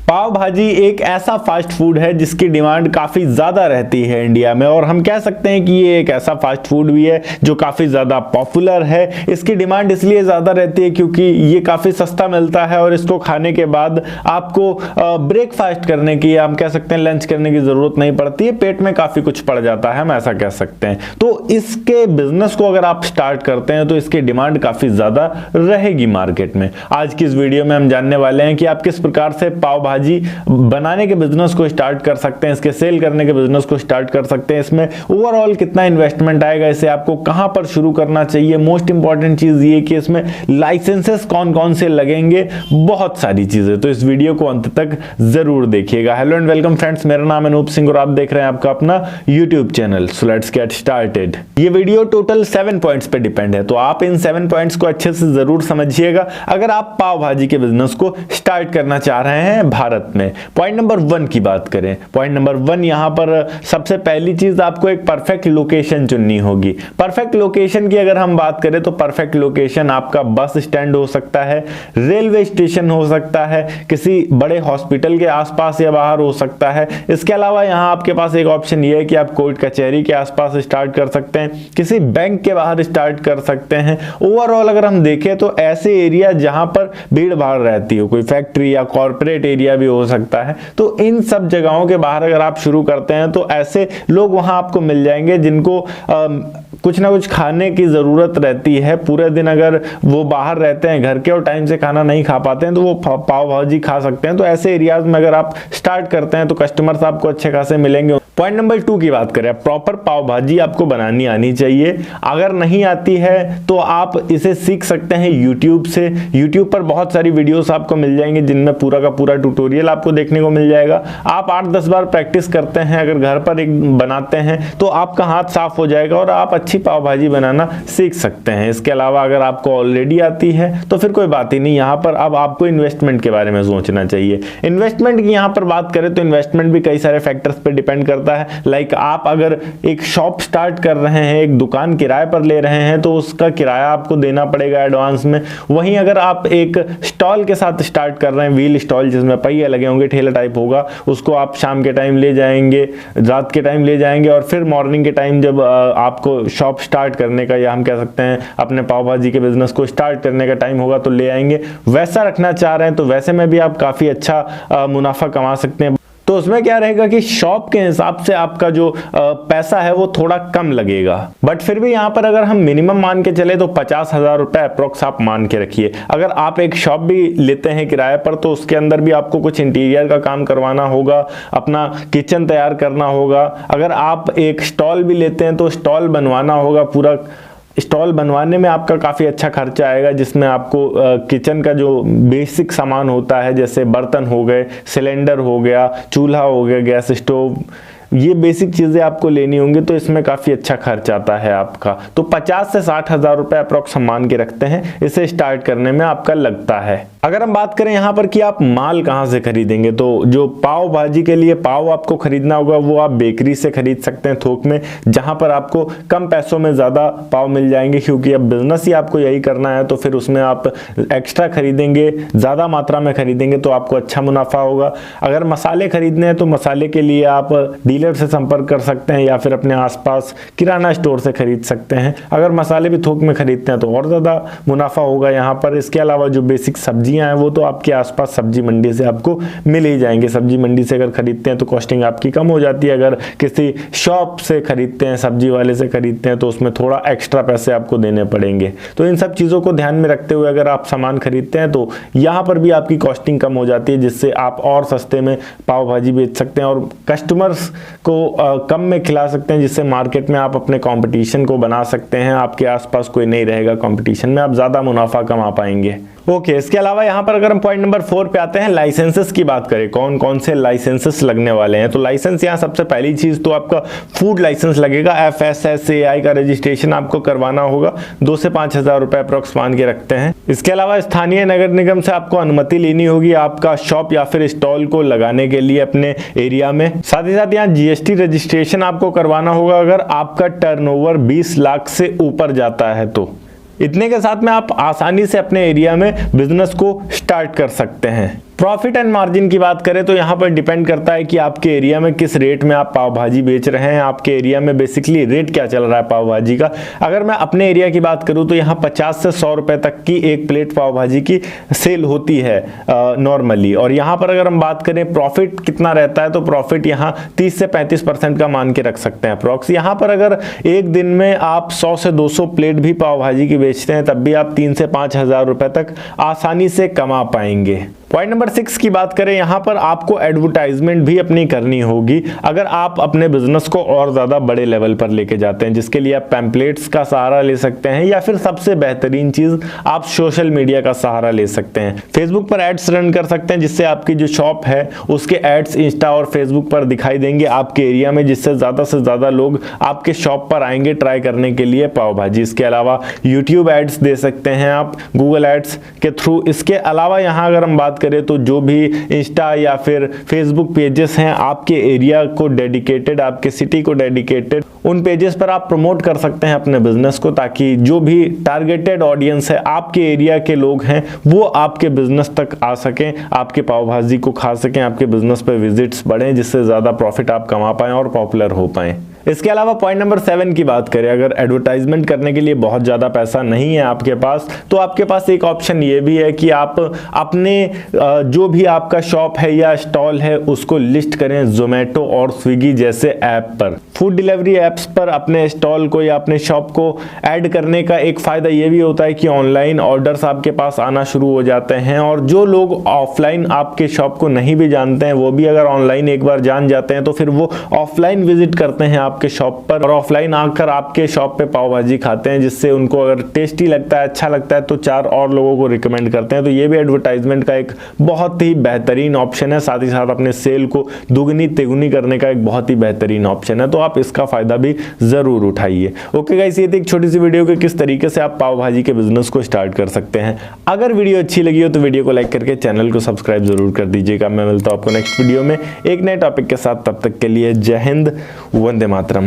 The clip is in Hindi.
पाव भाजी एक ऐसा फास्ट फूड है जिसकी डिमांड काफ़ी ज़्यादा रहती है इंडिया में, और हम कह सकते हैं कि ये एक ऐसा फास्ट फूड भी है जो काफ़ी ज़्यादा पॉपुलर है। इसकी डिमांड इसलिए ज़्यादा रहती है क्योंकि ये काफ़ी सस्ता मिलता है और इसको खाने के बाद आपको ब्रेकफास्ट करने की, हम कह सकते हैं लंच करने की ज़रूरत नहीं पड़ती है, पेट में काफ़ी कुछ पड़ जाता है, हम ऐसा कह सकते हैं। तो इसके बिजनेस को अगर आप स्टार्ट करते हैं तो इसकी डिमांड काफ़ी ज़्यादा रहेगी मार्केट में। आज की इस वीडियो में हम जानने वाले हैं कि आप किस प्रकार से पाव भाजी बनाने के बिजनेस को स्टार्ट कर सकते हैं, इसके सेल करने के बिजनेस को स्टार्ट कर सकते हैं, इसमें ओवरऑल कितना इन्वेस्टमेंट आएगा, इसे आपको कहां पर शुरू करना चाहिए, मोस्ट इंपॉर्टेंट चीज ये कि इसमें लाइसेंसेस कौन कौन से लगेंगे, बहुत सारी चीजें। तो इस वीडियो को अंत तक जरूर देखिएगा। हेलो एंड वेलकम फ्रेंड्स, मेरा नाम है अनूप सिंह और आप देख रहे हैं आपका अपना YouTube channel. So let's get started. ये वीडियो टोटल 7 पॉइंट्स पे डिपेंड है, तो आप इन 7 पॉइंट्स को अच्छे से जरूर समझिएगा अगर आप पाव भाजी के बिजनेस को स्टार्ट करना चाह रहे हैं भारत में। पॉइंट नंबर 1 की बात करें, पॉइंट नंबर 1 यहां पर सबसे पहली चीज आपको एक परफेक्ट लोकेशन चुननी होगी। परफेक्ट लोकेशन की अगर हम बात करें तो परफेक्ट लोकेशन आपका बस स्टैंड हो सकता है, रेलवे स्टेशन हो सकता है, किसी बड़े हॉस्पिटल के आसपास या बाहर हो सकता है। इसके अलावा यहां आपके पास एक ऑप्शन ये है कि आप कोर्ट कचहरी के आसपास स्टार्ट कर सकते हैं, किसी बैंक के बाहर स्टार्ट कर सकते हैं। ओवरऑल अगर हम देखें तो ऐसे एरिया जहां पर भीड़ भाड़ रहती हो, कोई फैक्ट्री या कॉर्पोरेट एरिया भी हो सकता है, तो इन सब जगहों के बाहर अगर आप शुरू करते हैं तो ऐसे लोग वहां आपको मिल जाएंगे जिनको कुछ ना कुछ खाने की जरूरत रहती है। पूरे दिन अगर वो बाहर रहते हैं घर के और टाइम से खाना नहीं खा पाते हैं तो वो पाव भाजी खा सकते हैं। तो ऐसे एरियाज में अगर आप स्टार्ट करते हैं तो कस्टमर्स आपको अच्छे खासे मिलेंगे। पॉइंट नंबर 2 की बात करें, प्रॉपर पाव भाजी आपको बनानी आनी चाहिए। अगर नहीं आती है तो आप इसे सीख सकते हैं यूट्यूब से। यूट्यूब पर बहुत सारी वीडियोस आपको मिल जाएंगी जिनमें पूरा का पूरा ट्यूटोरियल आपको देखने को मिल जाएगा। आप 8-10 बार प्रैक्टिस करते हैं, अगर घर पर एक बनाते हैं तो आपका हाथ साफ हो जाएगा और आप अच्छी पाव भाजी बनाना सीख सकते हैं। इसके अलावा अगर आपको ऑलरेडी आती है तो फिर कोई बात ही नहीं, यहाँ पर अब आपको इन्वेस्टमेंट के बारे में सोचना चाहिए। इन्वेस्टमेंट की यहाँ पर बात करें तो इन्वेस्टमेंट भी कई सारे फैक्टर्स पर डिपेंड करता है। लाइक आप अगर एक शॉप स्टार्ट कर रहे हैं, एक दुकान किराए पर ले रहे हैं तो उसका किराया आपको देना पड़ेगा एडवांस में। वहीं अगर आप एक स्टॉल के साथ स्टार्ट कर रहे हैं, व्हील स्टॉल जिसमें पहिए लगे होंगे, ठेला टाइप होगा, उसको आप शाम के टाइम ले जाएंगे, रात के टाइम ले जाएंगे और फिर मॉर्निंग के टाइम जब आपको शॉप स्टार्ट करने का, या हम कह सकते हैं अपने पाव भाजी के बिजनेस को स्टार्ट करने का टाइम होगा तो ले आएंगे। वैसा रखना चाह रहे हैं तो वैसे में भी आप काफी अच्छा मुनाफा कमा सकते हैं। तो उसमें क्या रहेगा कि शॉप के हिसाब से आपका जो पैसा है वो थोड़ा कम लगेगा, बट फिर भी यहाँ पर अगर हम मिनिमम मान के चले तो 50,000 रुपए अप्रोक्स आप मान के रखिए। अगर आप एक शॉप भी लेते हैं किराए पर तो उसके अंदर भी आपको कुछ इंटीरियर का काम करवाना होगा, अपना किचन तैयार करना होगा। अगर आप एक स्टॉल भी लेते हैं तो स्टॉल बनवाना होगा, पूरा स्टॉल बनवाने में आपका काफ़ी अच्छा खर्चा आएगा, जिसमें आपको किचन का जो बेसिक सामान होता है जैसे बर्तन हो गए, सिलेंडर हो गया, चूल्हा हो गया, गैस स्टोव, ये बेसिक चीज़ें आपको लेनी होंगी, तो इसमें काफ़ी अच्छा खर्च आता है आपका। तो 50 से 60,000 रुपए अप्रोक्स हम मान के रखते हैं इसे स्टार्ट करने में आपका लगता है। अगर हम बात करें यहाँ पर कि आप माल कहाँ से खरीदेंगे, तो जो पाव भाजी के लिए पाव आपको खरीदना होगा वो आप बेकरी से खरीद सकते हैं थोक में, जहाँ पर आपको कम पैसों में ज़्यादा पाव मिल जाएंगे। क्योंकि अब बिजनेस ही आपको यही करना है तो फिर उसमें आप एक्स्ट्रा खरीदेंगे, ज़्यादा मात्रा में खरीदेंगे तो आपको अच्छा मुनाफा होगा। अगर मसाले खरीदने हैं तो मसाले के लिए आप डीलर से संपर्क कर सकते हैं या फिर अपने आसपास किराना स्टोर से खरीद सकते हैं। अगर मसाले भी थोक में खरीदते हैं तो और ज़्यादा मुनाफा होगा यहाँ पर। इसके अलावा जो बेसिक सब्जियां हैं वो तो आपके आसपास सब्जी मंडी से आपको मिल ही जाएंगे। सब्जी मंडी से अगर खरीदते हैं तो कॉस्टिंग आपकी कम हो जाती है। अगर किसी शॉप से खरीदते हैं, सब्जी वाले से खरीदते हैं तो उसमें थोड़ा एक्स्ट्रा पैसे आपको देने पड़ेंगे। तो इन सब चीज़ों को ध्यान में रखते हुए अगर आप सामान खरीदते हैं तो यहाँ पर भी आपकी कॉस्टिंग कम हो जाती है, जिससे आप और सस्ते में पाव भाजी बेच सकते हैं और कस्टमर्स को कम में खिला सकते हैं, जिससे मार्केट में आप अपने कंपटीशन को बना सकते हैं। आपके आसपास कोई नहीं रहेगा कंपटीशन में, आप ज़्यादा मुनाफा कमा पाएंगे। ओके, इसके अलावा यहाँ पर अगर हम पॉइंट नंबर 4 पे आते हैं, लाइसेंसेस की बात करें, कौन कौन से लाइसेंसेस लगने वाले हैं। तो लाइसेंस यहाँ सबसे पहली चीज़ तो आपका फूड लाइसेंस लगेगा। FSSAI का रजिस्ट्रेशन आपको करवाना होगा, 2 से 5,000 रुपए अप्रोक्स मान के रखते हैं। इसके अलावा स्थानीय नगर निगम से आपको अनुमति लेनी होगी आपका शॉप या फिर स्टॉल को लगाने के लिए अपने एरिया में। साथ ही साथ यहाँ GST रजिस्ट्रेशन आपको करवाना होगा अगर आपका टर्नओवर 20 लाख से ऊपर जाता है तो। इतने के साथ में आप आसानी से अपने एरिया में बिजनेस को स्टार्ट कर सकते हैं। प्रॉफिट एंड मार्जिन की बात करें तो यहाँ पर डिपेंड करता है कि आपके एरिया में किस रेट में आप पाव भाजी बेच रहे हैं, आपके एरिया में बेसिकली रेट क्या चल रहा है पाव भाजी का। अगर मैं अपने एरिया की बात करूँ तो यहाँ 50 से 100 रुपए तक की एक प्लेट पाव भाजी की सेल होती है नॉर्मली। और यहाँ पर अगर हम बात करें प्रॉफिट कितना रहता है तो प्रॉफिट यहाँ 30 से 35% का मान के रख सकते हैं अप्रॉक्स। यहाँ पर अगर एक दिन में आप 100 से 200 प्लेट भी पाव भाजी की बेचते हैं तब भी आप 3 से 5 हज़ार रुपए तक आसानी से कमा पाएंगे। पॉइंट नंबर 6 की बात करें, यहाँ पर आपको एडवर्टाइजमेंट भी अपनी करनी होगी अगर आप अपने बिजनेस को और ज़्यादा बड़े लेवल पर लेके जाते हैं, जिसके लिए आप पैम्पलेट्स का सहारा ले सकते हैं या फिर सबसे बेहतरीन चीज़ आप सोशल मीडिया का सहारा ले सकते हैं। फेसबुक पर एड्स रन कर सकते हैं जिससे आपकी जो शॉप है उसके एड्स इंस्टा और फेसबुक पर दिखाई देंगे आपके एरिया में, जिससे ज़्यादा से ज़्यादा लोग आपके शॉप पर आएंगे ट्राई करने के लिए पाव भाजी। इसके अलावा यूट्यूब एड्स दे सकते हैं आप गूगल एड्स के थ्रू। इसके अलावा यहाँ अगर हम बात करें तो जो भी इंस्टा या फिर फेसबुक पेजेस हैं आपके एरिया को डेडिकेटेड, आपके सिटी को डेडिकेटेड, उन पेजेस पर आप प्रमोट कर सकते हैं अपने बिजनेस को, ताकि जो भी टारगेटेड ऑडियंस है आपके एरिया के लोग हैं वो आपके बिजनेस तक आ सकें, आपके पाव भाजी को खा सकें, आपके बिजनेस पे विजिट्स बढ़ें, जिससे ज़्यादा प्रॉफिट आप कमा पाएं और पॉपुलर हो पाएं। इसके अलावा पॉइंट नंबर 7 की बात करें, अगर एडवर्टाइजमेंट करने के लिए बहुत ज़्यादा पैसा नहीं है आपके पास तो आपके पास एक ऑप्शन ये भी है कि आप अपने जो भी आपका शॉप है या स्टॉल है उसको लिस्ट करें जोमेटो और स्विगी जैसे ऐप पर। फूड डिलीवरी ऐप्स पर अपने स्टॉल को या अपने शॉप को ऐड करने का एक फ़ायदा ये भी होता है कि ऑनलाइन ऑर्डर्स आपके पास आना शुरू हो जाते हैं, और जो लोग ऑफलाइन आपके शॉप को नहीं भी जानते हैं वो भी अगर ऑनलाइन एक बार जान जाते हैं तो फिर वो ऑफलाइन विजिट करते हैं आपके शॉप पर और ऑफलाइन आकर आपके शॉप पे पाव भाजी खाते हैं, जिससे उनको अगर टेस्टी लगता है, अच्छा लगता है तो 4 और लोगों को रिकमेंड करते हैं। तो ये भी एडवर्टाइजमेंट का एक बहुत ही बेहतरीन ऑप्शन है, साथ ही साथ अपने सेल को दुगनी तिगुनी करने का एक बहुत ही बेहतरीन ऑप्शन है, तो आप इसका फायदा भी जरूर उठाइए। ओके गाइस, ये थी एक छोटी सी वीडियो कि किस तरीके से आप पाव भाजी के बिजनेस को स्टार्ट कर सकते हैं। अगर वीडियो अच्छी लगी हो तो वीडियो को लाइक करके चैनल को सब्सक्राइब जरूर कर दीजिएगा। मैं मिलता हूं आपको नेक्स्ट वीडियो में एक नए टॉपिक के साथ, तब तक के लिए जय हिंद, वंदे मातरम।